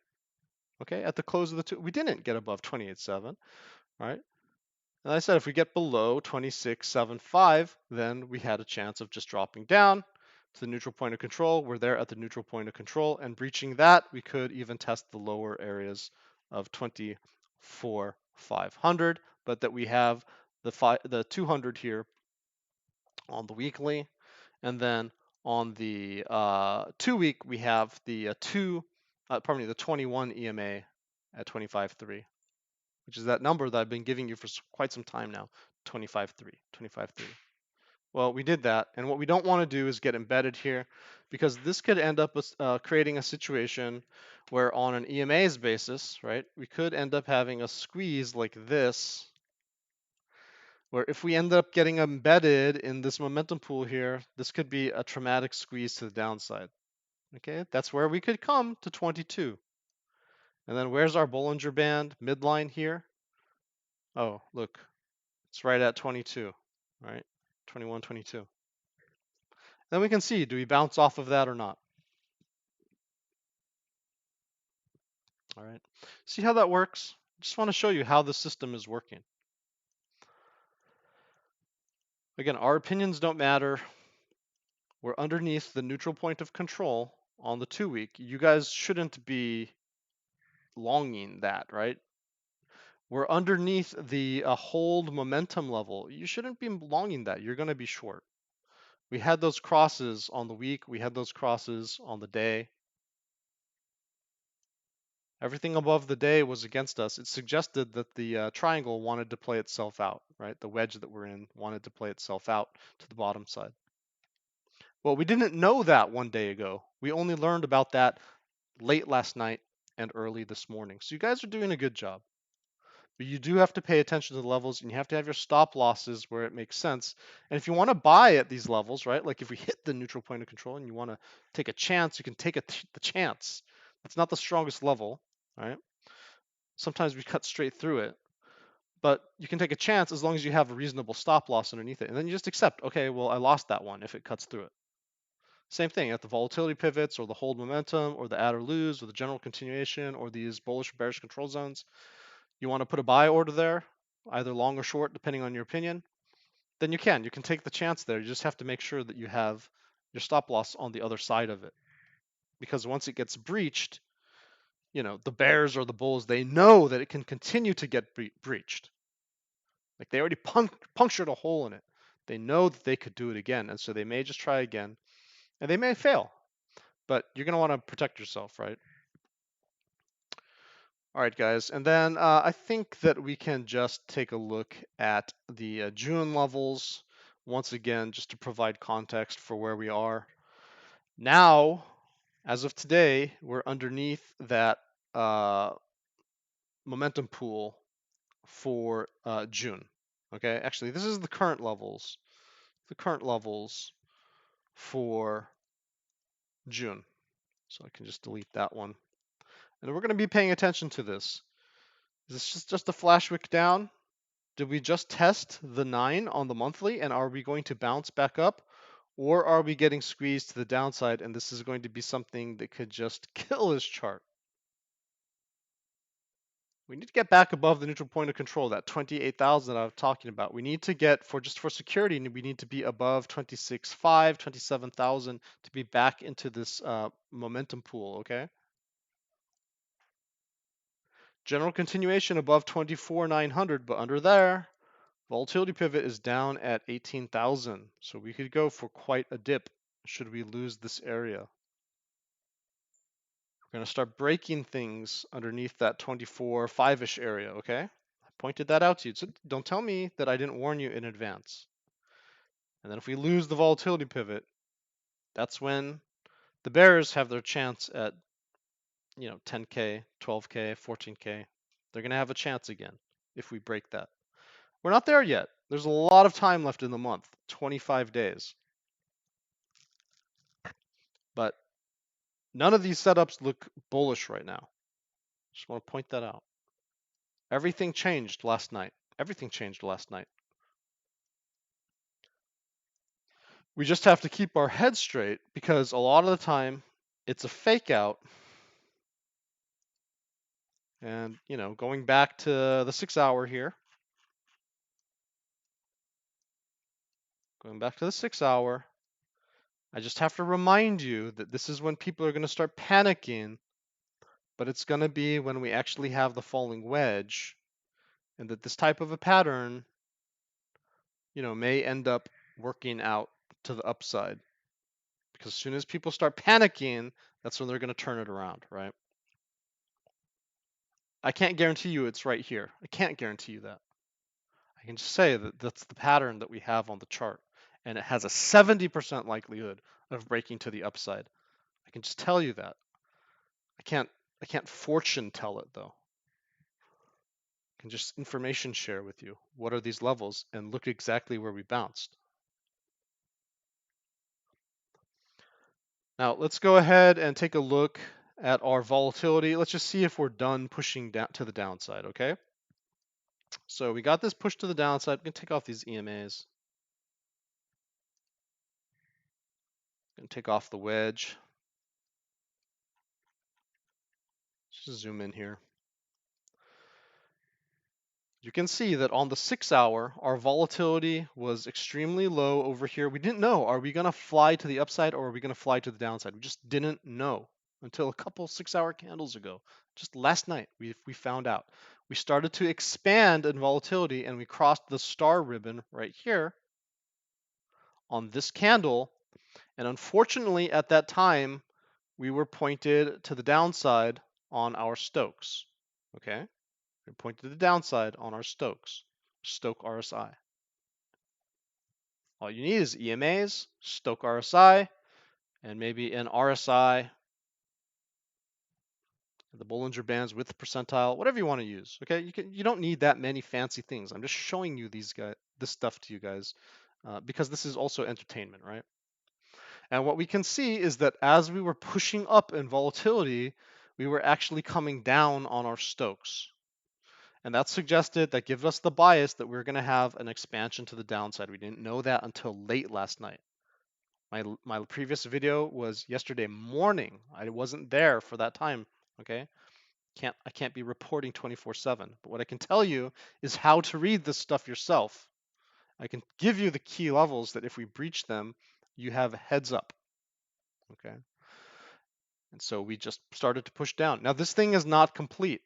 Okay, at the close of the we didn't get above 28.7. Right? And I said if we get below 26.75, then we had a chance of just dropping down to the neutral point of control. We're there at the neutral point of control, and breaching that, we could even test the lower areas of 24,500, but that we have the 200 here on the weekly, and then on the 2-week we have the the 21 EMA at 25.3, which is that number that I've been giving you for quite some time now, 25.3, 25.3. Well, we did that, and what we don't want to do is get embedded here, because this could end up creating a situation where on an EMA's basis, right, we could end up having a squeeze like this, where if we end up getting embedded in this momentum pool here, this could be a traumatic squeeze to the downside. Okay, that's where we could come to 22. And then where's our Bollinger Band midline here? Oh, look, it's right at 22, right? 21, 22. Then we can see, do we bounce off of that or not? All right, see how that works? Just want to show you how the system is working. Again, our opinions don't matter. We're underneath the neutral point of control on the 2-week. You guys shouldn't be longing that, right? We're underneath the hold momentum level. You shouldn't be longing that. You're going to be short. We had those crosses on the week. We had those crosses on the day. Everything above the day was against us. It suggested that the triangle wanted to play itself out, right? The wedge that we're in wanted to play itself out to the bottom side. Well, we didn't know that 1 day ago. We only learned about that late last night and early this morning. So you guys are doing a good job. But you do have to pay attention to the levels, and you have to have your stop losses where it makes sense. And if you want to buy at these levels, right, like if we hit the neutral point of control and you want to take a chance, you can take the chance. That's not the strongest level, right? Sometimes we cut straight through it, but you can take a chance as long as you have a reasonable stop loss underneath it. And then you just accept, okay, well, I lost that one if it cuts through it. Same thing at the volatility pivots or the hold momentum or the add or lose or the general continuation or these bullish or bearish control zones. You want to put a buy order there, either long or short, depending on your opinion, then you can. You can take the chance there. You just have to make sure that you have your stop loss on the other side of it. Because once it gets breached, the bears or the bulls, they know that it can continue to get breached. Like they already punctured a hole in it. They know that they could do it again. And so they may just try again. And they may fail. But you're going to want to protect yourself, right? All right, guys, and then I think that we can just take a look at the June levels once again, just to provide context for where we are. Now, as of today, we're underneath that momentum pool for June. Okay, actually, this is the current levels. The current levels for June. So I can just delete that one. And we're going to be paying attention to this. Is this just a flash wick down? Did we just test the 9 on the monthly, and are we going to bounce back up? Or are we getting squeezed to the downside, and this is going to be something that could just kill this chart? We need to get back above the neutral point of control, that 28,000 that I was talking about. We need to get, for security, we need to be above 26.5, 27,000 to be back into this momentum pool, okay? General continuation above 24,900, but under there, volatility pivot is down at 18,000. So we could go for quite a dip should we lose this area. We're going to start breaking things underneath that 24.5-ish area, okay? I pointed that out to you. So don't tell me that I didn't warn you in advance. And then if we lose the volatility pivot, that's when the bears have their chance at 10K, 12K, 14K. They're going to have a chance again if we break that. We're not there yet. There's a lot of time left in the month, 25 days. But none of these setups look bullish right now. Just want to point that out. Everything changed last night. Everything changed last night. We just have to keep our head straight because a lot of the time it's a fake out. And, you know, going back to the 6 hour here, going back to the 6 hour, I just have to remind you that this is when people are going to start panicking, but it's going to be when we actually have the falling wedge, and that this type of a pattern, you know, may end up working out to the upside. Because as soon as people start panicking, that's when they're going to turn it around, right? I can't guarantee you it's right here. I can't guarantee you that. I can just say that that's the pattern that we have on the chart, and it has a 70% likelihood of breaking to the upside. I can just tell you that. I can't fortune tell it though. I can just information share with you. What are these levels? And look exactly where we bounced. Now let's go ahead and take a look at our volatility. Let's just see if we're done pushing down to the downside, okay? So we got this push to the downside. We can take off these EMAs. Gonna take off the wedge. Just zoom in here. You can see that on the 6 hour, our volatility was extremely low over here. We didn't know, are we going to fly to the upside or are we going to fly to the downside? We just didn't know until a couple 6 hour candles ago. Just last night, we found out. We started to expand in volatility and we crossed the star ribbon right here on this candle. And unfortunately, at that time, we were pointed to the downside on our Stokes, okay? We point to the downside on our Stokes, Stoke RSI. All you need is EMAs, Stoke RSI, and maybe an RSI, the Bollinger Bands with percentile, whatever you want to use. Okay, you don't need that many fancy things. I'm just showing you this stuff to you guys because this is also entertainment, right? And what we can see is that as we were pushing up in volatility, we were actually coming down on our Stokes. And that suggested, that gives us the bias that we're going to have an expansion to the downside. We didn't know that until late last night. My previous video was yesterday morning. I wasn't there for that time, okay? I can't be reporting 24/7. But what I can tell you is how to read this stuff yourself. I can give you the key levels that if we breach them, you have a heads up, okay? And so we just started to push down. Now this thing is not complete.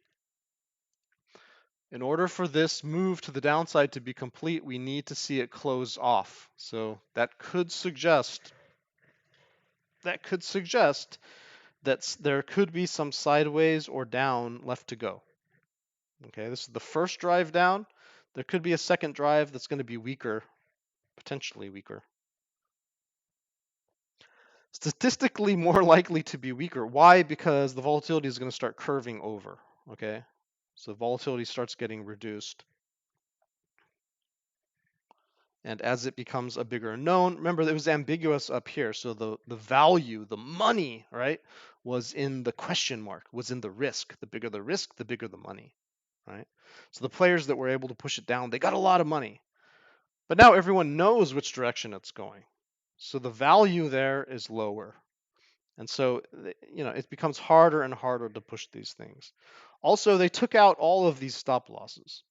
In order for this move to the downside to be complete, we need to see it close off. So that could suggest that there could be some sideways or down left to go. Okay, this is the first drive down. There could be a second drive that's going to be weaker, potentially weaker. Statistically more likely to be weaker. Why? Because the volatility is going to start curving over. Okay, so volatility starts getting reduced. And as it becomes a bigger known, remember it was ambiguous up here. So the value, the money, right, was in the question mark, was in the risk. The bigger the risk, the bigger the money, right? So the players that were able to push it down, they got a lot of money. But now everyone knows which direction it's going. So the value there is lower. And so, you know, it becomes harder and harder to push these things. Also, they took out all of these stop losses.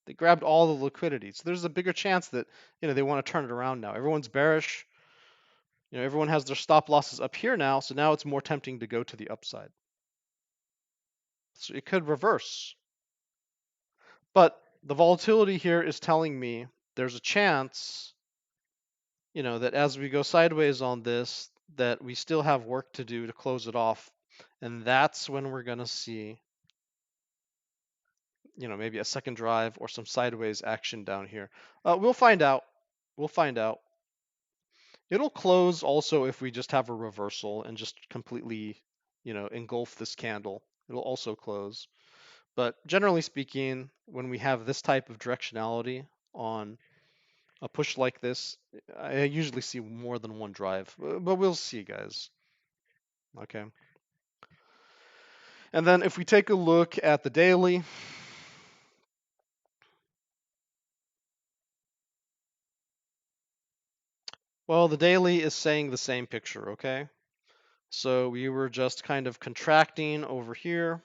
They grabbed all the liquidity. So there's a bigger chance that, you know, they want to turn it around now. Everyone's bearish. You know, everyone has their stop losses up here now. So now it's more tempting to go to the upside. So it could reverse. But the volatility here is telling me there's a chance, you know, that as we go sideways on this, that we still have work to do to close it off. And that's when we're going to see, you know, maybe a second drive or some sideways action down here. We'll find out. We'll find out. It'll close also if we just have a reversal and just completely, you know, engulf this candle. It'll also close. But generally speaking, when we have this type of directionality on a push like this, I usually see more than one drive. But we'll see, guys. Okay. And then if we take a look at the daily, Well, the daily is saying the same picture, okay? So we were just kind of contracting over here.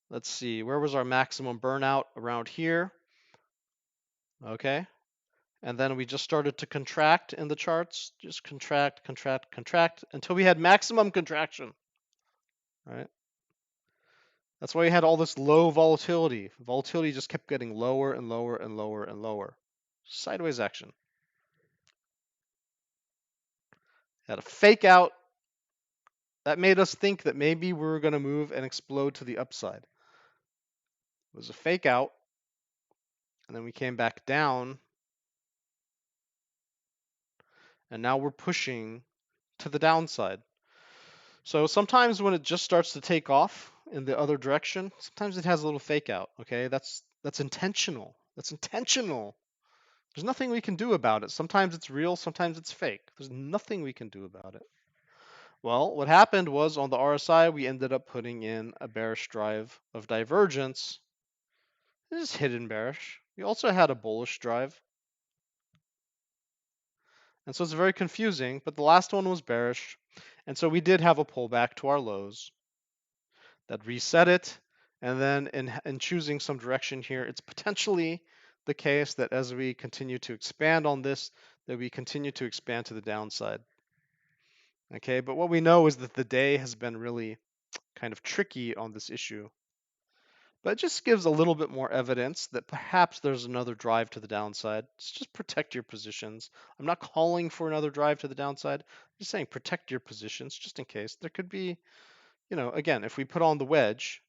Let's see, where was our maximum burnout? Around here, okay? And then we just started to contract in the charts, just contract, contract, contract, until we had maximum contraction, right? That's why we had all this low volatility. Volatility just kept getting lower and lower and lower and lower. Sideways action. Had a fake out that made us think that maybe we were going to move and explode to the upside. It was a fake out, and then we came back down, and now we're pushing to the downside. So sometimes when it just starts to take off in the other direction, sometimes it has a little fake out, okay? That's intentional. That's intentional. There's nothing we can do about it. Sometimes it's real, sometimes it's fake. There's nothing we can do about it. Well, what happened was on the RSI, we ended up putting in a bearish drive of divergence. This is hidden bearish. We also had a bullish drive. And so it's very confusing, but the last one was bearish. And so we did have a pullback to our lows that reset it. And then in choosing some direction here, it's potentially the case that as we continue to expand on this, that we continue to expand to the downside. Okay, but what we know is that the day has been really kind of tricky on this issue. But it just gives a little bit more evidence that perhaps there's another drive to the downside. Just protect your positions. I'm not calling for another drive to the downside. I'm just saying protect your positions just in case. There could be, again, if we put on the wedge,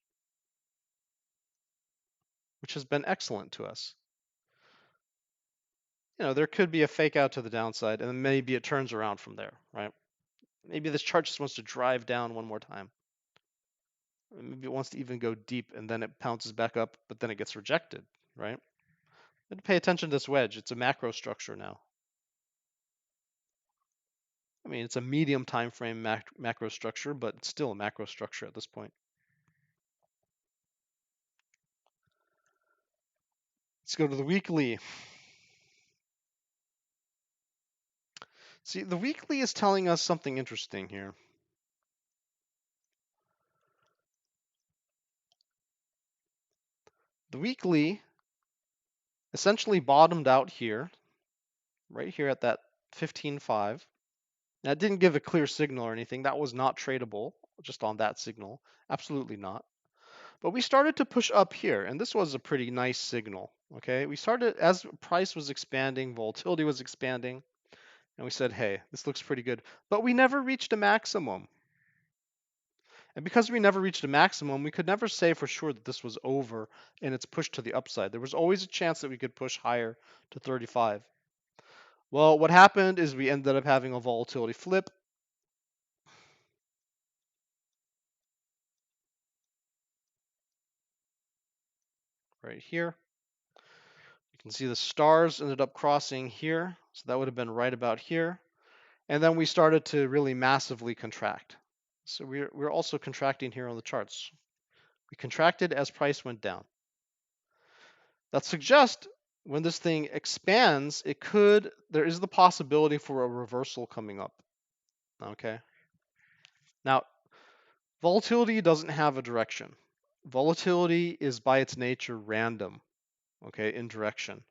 which has been excellent to us, there could be a fake out to the downside, and then maybe it turns around from there, right? Maybe this chart just wants to drive down one more time. Maybe it wants to even go deep, and then it pounces back up, but then it gets rejected, right? And pay attention to this wedge. It's a macro structure now. I mean, it's a medium time frame macro structure, but it's still a macro structure at this point. Let's go to the weekly. See, the weekly is telling us something interesting here. The weekly essentially bottomed out here, right here at that 15.5. Now, it didn't give a clear signal or anything. That was not tradable just on that signal. Absolutely not. But we started to push up here, and this was a pretty nice signal. Okay, we started as price was expanding, volatility was expanding, and we said, hey, this looks pretty good. But we never reached a maximum. And because we never reached a maximum, we could never say for sure that this was over and it's pushed to the upside. There was always a chance that we could push higher to 35. Well, what happened is we ended up having a volatility flip. Right here. You can see the stars ended up crossing here. So that would have been right about here. And then we started to really massively contract. So we're also contracting here on the charts. We contracted as price went down. That suggests when this thing expands, there is the possibility for a reversal coming up. Okay. Now, volatility doesn't have a direction. Volatility is by its nature random, okay, in direction.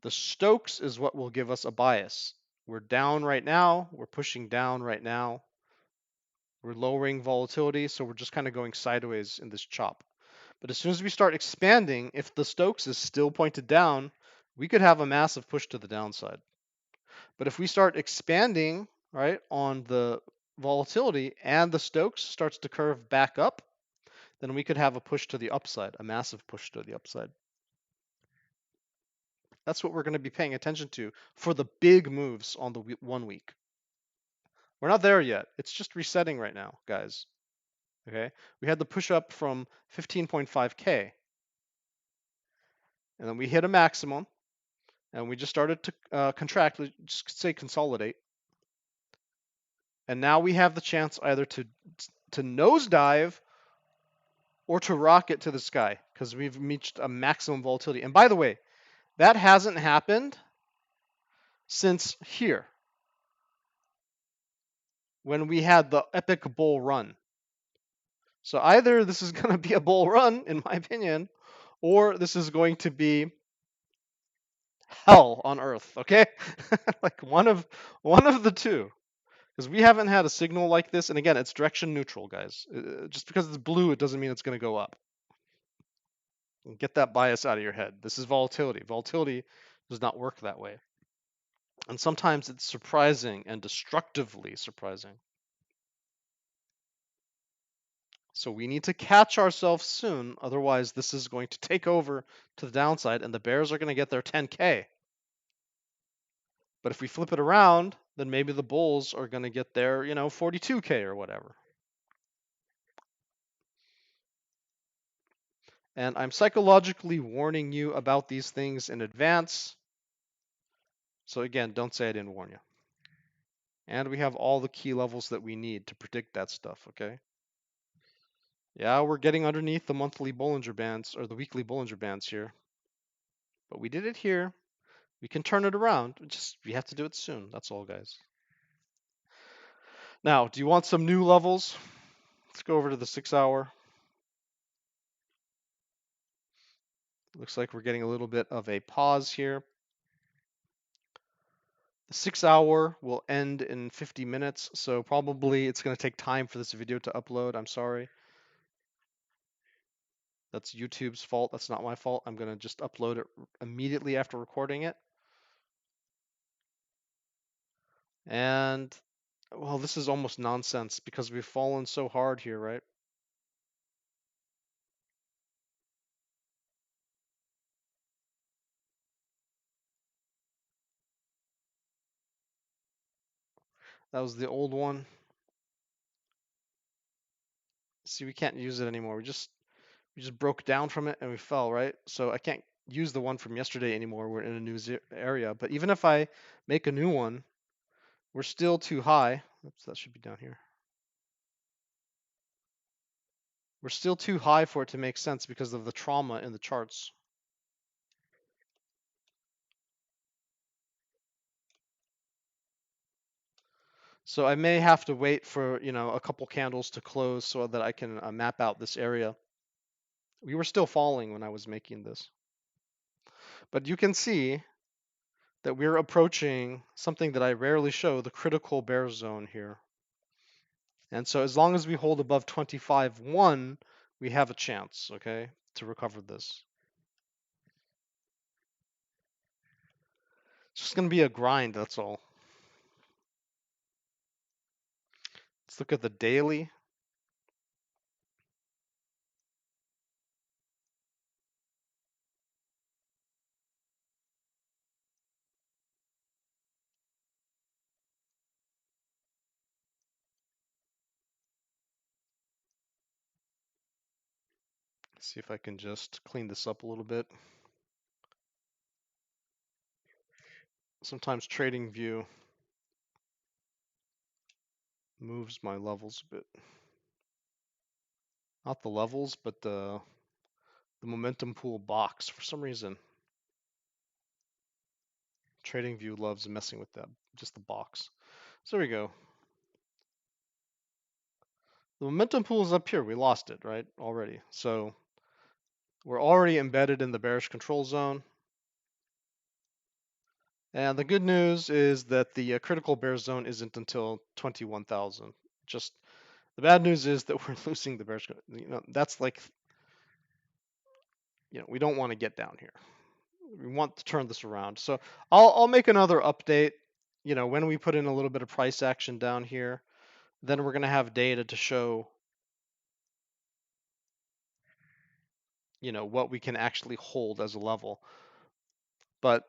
The Stokes is what will give us a bias. We're down right now. We're pushing down right now. We're lowering volatility, so we're just kind of going sideways in this chop. But as soon as we start expanding, if the Stokes is still pointed down, we could have a massive push to the downside. But if we start expanding, right, on the volatility and the Stokes starts to curve back up, then we could have a push to the upside, a massive push to the upside. That's what we're going to be paying attention to for the big moves on the 1 week. We're not there yet. It's just resetting right now, guys. Okay, we had the push up from 15.5K, and then we hit a maximum, and we just started to contract, just say consolidate. And now we have the chance either to nosedive or to rocket to the sky because we've reached a maximum volatility. And by the way, that hasn't happened since here when we had the epic bull run. So either this is going to be a bull run, in my opinion, or this is going to be hell on earth. Okay, like one of the two. Because we haven't had a signal like this, and again, it's direction neutral, guys. Just because it's blue, it doesn't mean it's going to go up. Get that bias out of your head. This is volatility. Volatility does not work that way. And sometimes it's surprising and destructively surprising. So we need to catch ourselves soon, otherwise this is going to take over to the downside and the bears are going to get their 10K. But if we flip it around, then maybe the bulls are going to get their, 42K or whatever. And I'm psychologically warning you about these things in advance. So again, don't say I didn't warn you. And we have all the key levels that we need to predict that stuff, okay? Yeah, we're getting underneath the monthly Bollinger Bands, or the weekly Bollinger Bands here. But we did it here. We can turn it around. We have to do it soon. That's all, guys. Now, do you want some new levels? Let's go over to the 6-hour. Looks like we're getting a little bit of a pause here. The 6-hour will end in 50 minutes, so probably it's going to take time for this video to upload. I'm sorry. That's YouTube's fault. That's not my fault. I'm going to just upload it immediately after recording it. And, well, this is almost nonsense because we've fallen so hard here, right? That was the old one. See, we can't use it anymore. We just broke down from it and we fell, right? So I can't use the one from yesterday anymore. We're in a new area. But even if I make a new one, we're still too high. Oops, that should be down here. We're still too high for it to make sense because of the trauma in the charts. So I may have to wait for, a couple candles to close so that I can map out this area. We were still falling when I was making this. But you can see that we're approaching something that I rarely show, the critical bear zone here. And so as long as we hold above 25.1, we have a chance, okay, to recover this. It's just going to be a grind, that's all. Let's look at the daily. See if I can just clean this up a little bit. Sometimes TradingView moves my levels a bit. Not the levels, but the momentum pool box for some reason. TradingView loves messing with that, just the box. So there we go. The momentum pool is up here. We lost it, right, already. So we're already embedded in the bearish control zone. And the good news is that the critical bear zone isn't until 21,000. Just the bad news is that we're losing the bearish. That's like, we don't want to get down here. We want to turn this around. So I'll make another update. When we put in a little bit of price action down here, then we're going to have data to show, what we can actually hold as a level. But,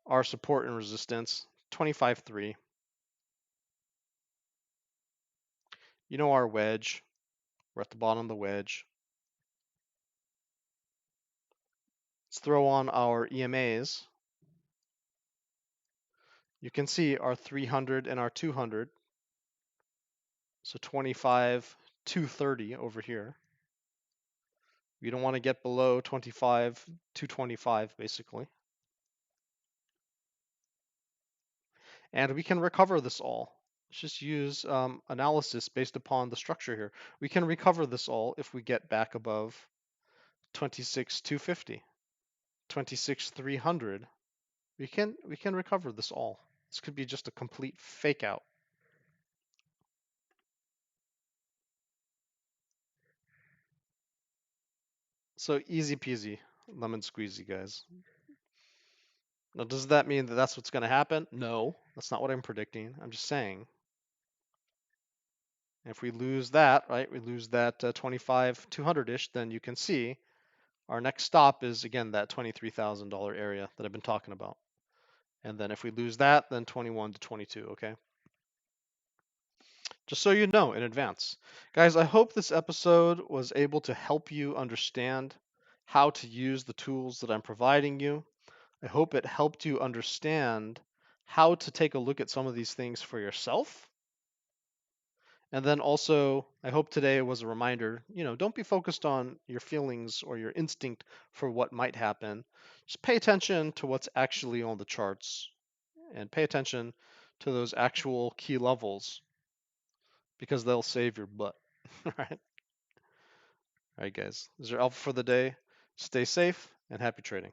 our support and resistance, 25.3. Our wedge. We're at the bottom of the wedge. Let's throw on our EMAs. You can see our 300 and our 200. So 25, 230 over here. We don't want to get below 225 basically. And we can recover this all. Let's just use analysis based upon the structure here. We can recover this all if we get back above 26,250, 26,300. We can recover this all. This could be just a complete fake out. So easy peasy, lemon squeezy, guys. Now, does that mean that that's what's going to happen? No, that's not what I'm predicting. I'm just saying. If we lose that, right, we lose that 25,200-ish, then you can see our next stop is, again, that $23,000 area that I've been talking about. And then if we lose that, then 21 to 22, okay? Just so you know in advance. Guys, I hope this episode was able to help you understand how to use the tools that I'm providing you. I hope it helped you understand how to take a look at some of these things for yourself. And then also, I hope today was a reminder, don't be focused on your feelings or your instinct for what might happen. Just pay attention to what's actually on the charts and pay attention to those actual key levels because they'll save your butt. All right. All right, guys. This is your alpha for the day. Stay safe and happy trading.